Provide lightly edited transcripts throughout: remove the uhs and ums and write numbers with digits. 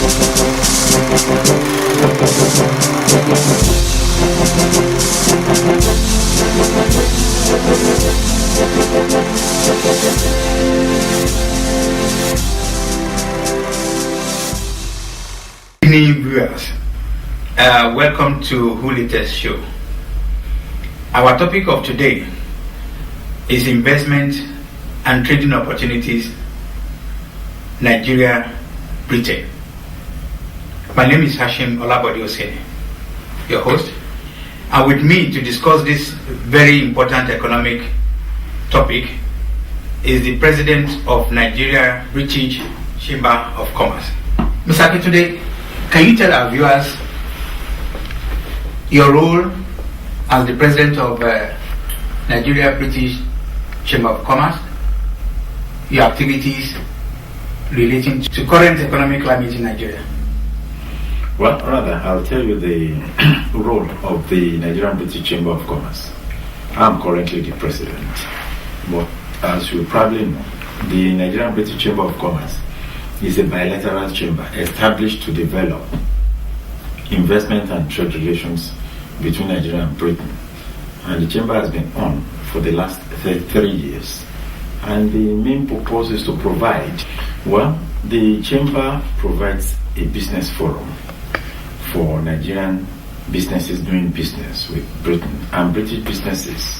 Good evening, viewers. Welcome to HOOLatest show. Our topic of today is investment and trading opportunities, Nigeria, Britain. My name is Hashim Olabode Oseni, your host, and with me to discuss this very important economic topic is the President of Nigeria British Chamber of Commerce. Mr. Akintunde, can you tell our viewers your role as the President of Nigeria British Chamber of Commerce, your activities relating to current economic climate in Nigeria? Well, rather, I'll tell you the role of the Nigerian British Chamber of Commerce. I'm currently the President, but as you probably know, the Nigerian British Chamber of Commerce is a bilateral chamber established to develop investment and trade relations between Nigeria and Britain. And the chamber has been on for the last 3 years. And the main purpose is to provide, well, the chamber provides a business forum for Nigerian businesses doing business with Britain and British businesses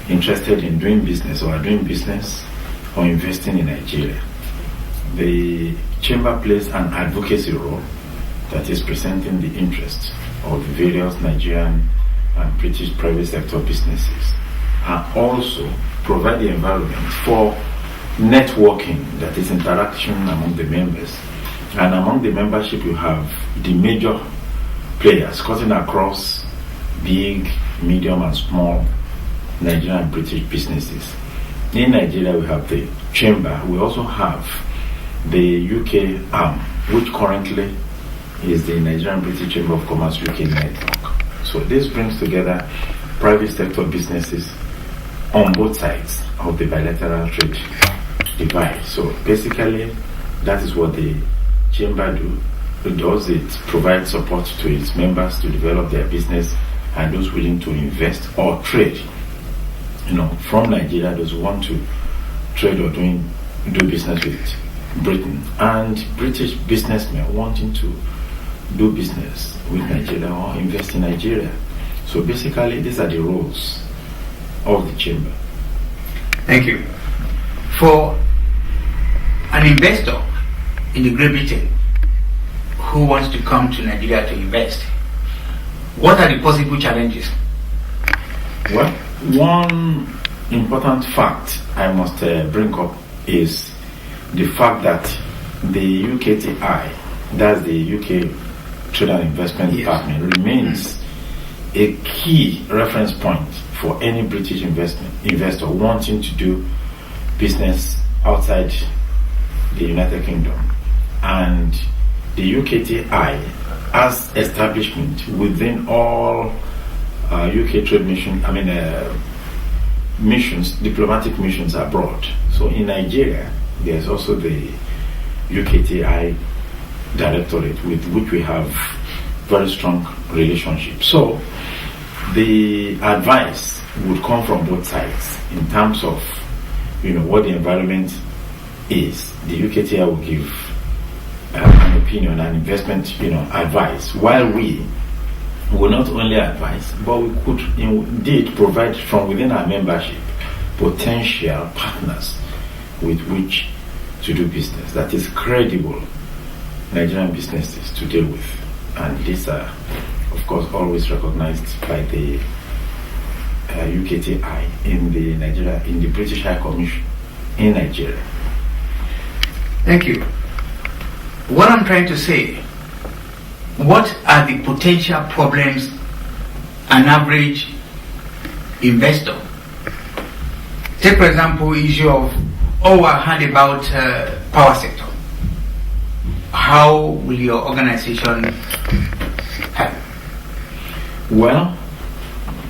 interested in doing business or investing in Nigeria. The chamber plays an advocacy role that is presenting the interests of the various Nigerian and British private sector businesses, and also provide the environment for networking, that is interaction among the members. And among the membership you have the major players cutting across big, medium and small Nigerian and British businesses. In Nigeria we have the chamber. We also have the UK arm, which currently is the Nigerian British Chamber of Commerce UK network. So this brings together private sector businesses on both sides of the bilateral trade divide. So basically, that is what the chamber does. It provides support to its members to develop their business, and those willing to invest or trade, from Nigeria, those who want to trade or do business with Britain, and British businessmen wanting to do business with Nigeria or invest in Nigeria. So basically, these are the roles of the chamber. Thank you. For an investor in the Great Britain who wants to come to Nigeria to invest, what are the possible challenges? Well, one important fact I must bring up is the fact that the UKTI, that's the UK Trade and Investment Department, remains a key reference point for any British investor wanting to do business outside the United Kingdom. And the UKTI as establishment within all UK trade missions, diplomatic missions abroad. So in Nigeria, there's also the UKTI Directorate, with which we have very strong relationship. So the advice would come from both sides in terms of what the environment is. The UKTI will give an opinion and investment advice, while we will not only advise, but we could indeed provide from within our membership potential partners with which to do business, that is credible Nigerian businesses to deal with. And these are, of course, always recognized by the UKTI in the British High Commission in Nigeria. Thank you. What I'm trying to say, what are the potential problems an average investor? Take, for example, issue of I heard about power sector. How will your organization help? Well,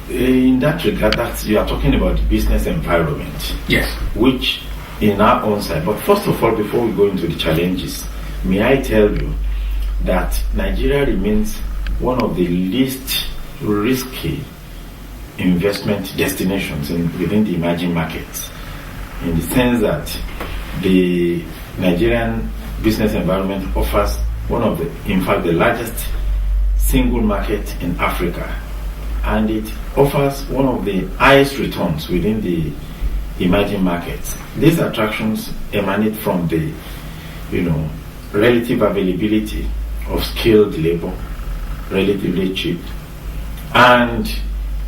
in that regard, you are talking about the business environment. Yes. Which in our own side. But first of all, before we go into the challenges, may I tell you that Nigeria remains one of the least risky investment destinations within the emerging markets, in the sense that the Nigerian business environment offers in fact, the largest single market in Africa, and it offers one of the highest returns within the emerging markets. These attractions emanate from the, relative availability of skilled labor, relatively cheap, and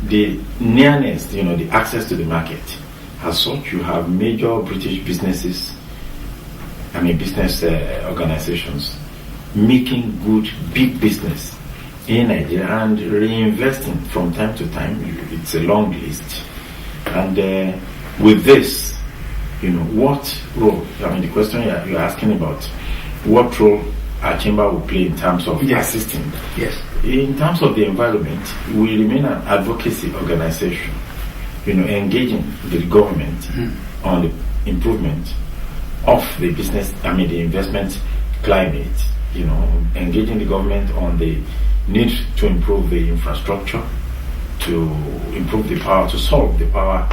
the nearness, the access to the market. As such, you have major British business organizations making good, big business in Nigeria and reinvesting from time to time. It's a long list. And with this, what role, the question you're asking about, what role our chamber will play in terms of assisting? Yes. In terms of the environment, we remain an advocacy organization, engaging the government on the improvement of the the investment climate, engaging the government on the need to improve the infrastructure, to improve the power, to solve the power,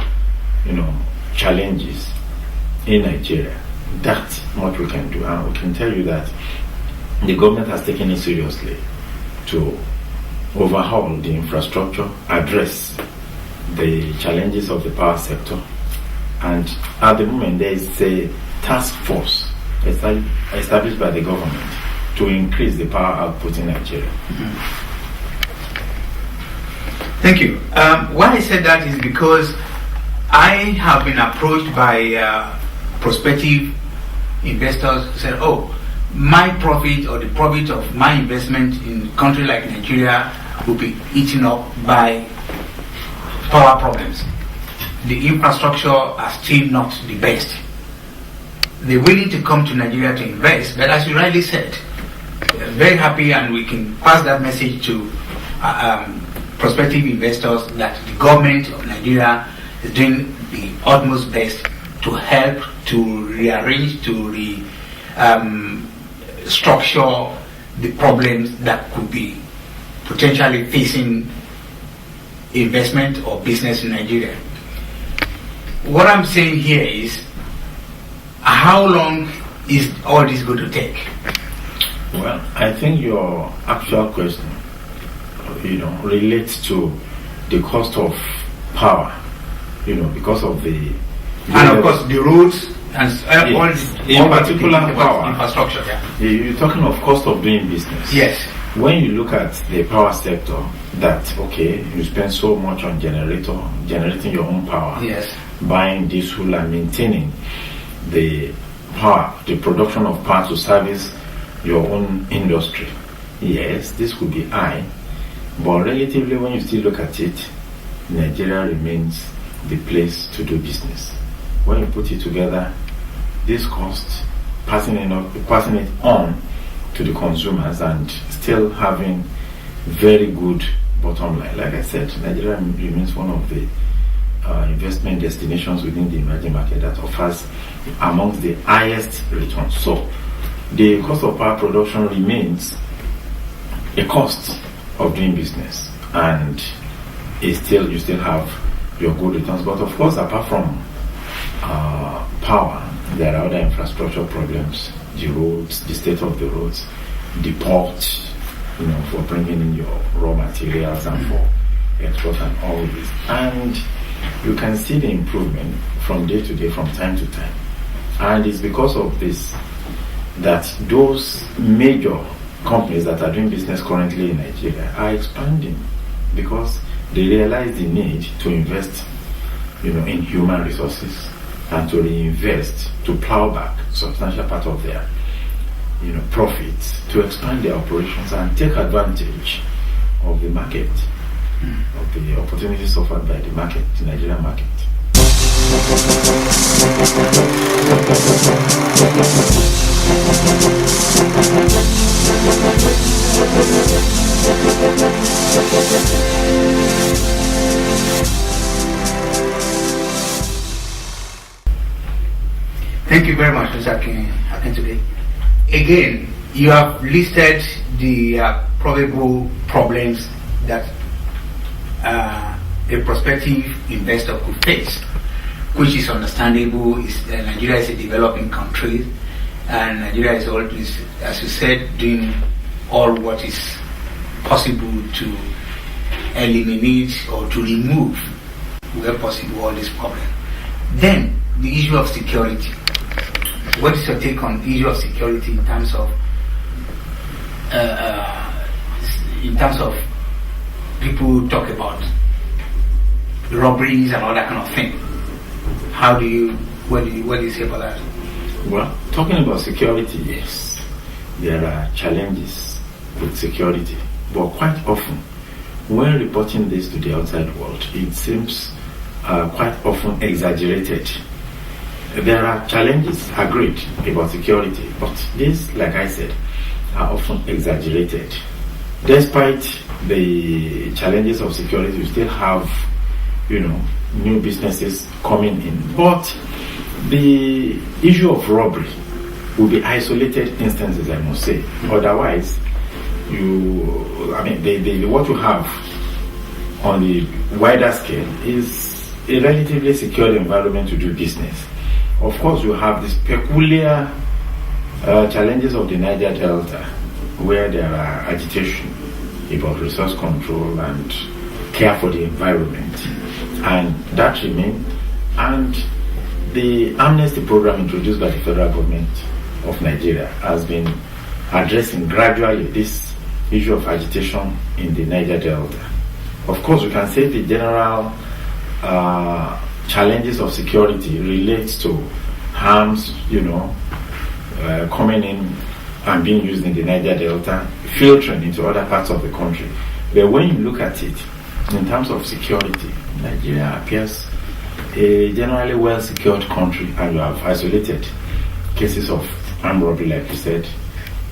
challenges in Nigeria. That's what we can do. And we can tell you that the government has taken it seriously to overhaul the infrastructure, address the challenges of the power sector. And at the moment, there is a task force established by the government to increase the power output in Nigeria. Thank you. Why I said that is because I have been approached by prospective investors who said, my profit or the profit of my investment in a country like Nigeria will be eaten up by power problems. The infrastructure are still not the best. They're willing to come to Nigeria to invest, but as you rightly said, very happy, and we can pass that message to prospective investors that the government of Nigeria is doing the utmost best to help to rearrange, to structure the problems that could be potentially facing investment or business in Nigeria. What I'm saying here is, how long is all this going to take? Well, I think your actual question, relates to the cost of power, because of the... And of course, the roads and all in particular power. Infrastructure, You're talking of cost of doing business. Yes. When you look at the power sector, you spend so much on generating your own power. Yes. Buying diesel and maintaining the power, the production of power to service your own industry. Yes, this could be high, but relatively, when you still look at it, Nigeria remains the place to do business. When you put it together, this cost, passing it on to the consumers and still having very good bottom line. Like I said, Nigeria remains one of the investment destinations within the emerging market that offers amongst the highest returns. So the cost of power production remains a cost of doing business, and you still have your good returns. But of course, apart from power, there are other infrastructure problems: the roads, the state of the roads, the port, for bringing in your raw materials and for export and all this. And you can see the improvement from day to day, from time to time. And it's because of this that those major companies that are doing business currently in Nigeria are expanding, because they realize the need to invest, in human resources and to reinvest, to plow back substantial part of their, profits, to expand their operations and take advantage of the market, of the opportunities offered by the market, the Nigerian market. Thank you very much, Mr. Akintoye. Again, You have listed the probable problems that a prospective investor could face, which is understandable. Nigeria is a developing country, and Nigeria is always, as you said, doing all what is possible to eliminate or to remove, where possible, all these problems. Then, the issue of security. What is your take on the issue of security in terms of people talk about robberies and all that kind of thing? What do you say about that? Well, talking about security, yes, there are challenges with security, but quite often, when reporting this to the outside world, it seems quite often exaggerated. There are challenges, agreed, about security, but these, like I said, are often exaggerated. Despite the challenges of security, we still have, new businesses coming in. But the issue of robbery will be isolated instances, I must say. Otherwise, what you have on the wider scale is a relatively secure environment to do business. Of course, you have these peculiar challenges of the Niger Delta, where there are agitation about resource control and care for the environment, and that remains. And the amnesty program introduced by the federal government of Nigeria has been addressing gradually this issue of agitation in the Niger Delta. Of course, we can say the general challenges of security relates to arms, coming in and being used in the Niger Delta, filtering into other parts of the country. But when you look at it in terms of security, Nigeria appears a generally well-secured country, and you have isolated cases of armed robbery, like you said.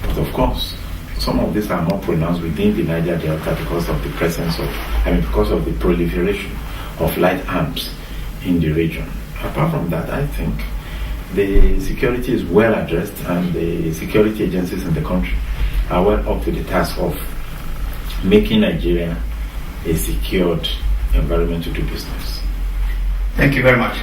But of course, some of these are more pronounced within the Niger Delta because of the because of the proliferation of light arms in the region. Apart from that, I think the security is well addressed, and the security agencies in the country are well up to the task of making Nigeria a secured environment to do business. Thank you very much.